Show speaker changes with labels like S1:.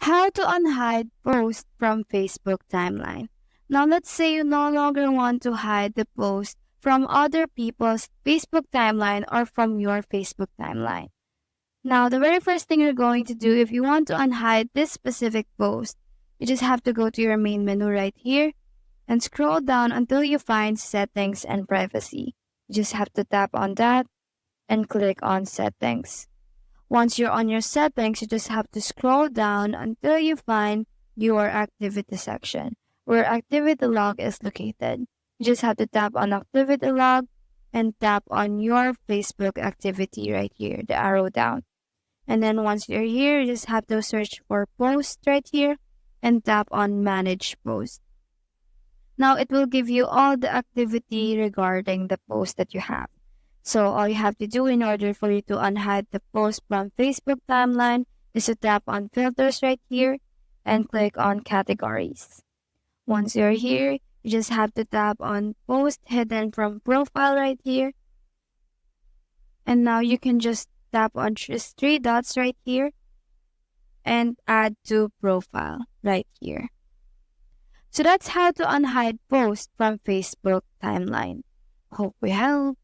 S1: How to unhide post from Facebook timeline. Now let's say you no longer want to hide the post from other people's Facebook timeline or from your Facebook timeline. Now the very first thing you're going to do if you want to unhide this specific post, you just have to go to your main menu right here and scroll down until you find settings and privacy. You just have to tap on that and click on settings. Once you're on your settings, you just have to scroll down until you find your activity section, where activity log is located. You just have to tap on activity log and tap on your Facebook activity right here, the arrow down. And then once you're here, you just have to search for post right here and tap on manage post. Now it will give you all the activity regarding the post that you have. So all you have to do in order for you to unhide the post from Facebook timeline is to tap on filters right here and click on categories. Once you're here, you just have to tap on post hidden from profile right here. And now you can just tap on just three dots right here and add to profile right here. So that's how to unhide posts from Facebook timeline. Hope we help.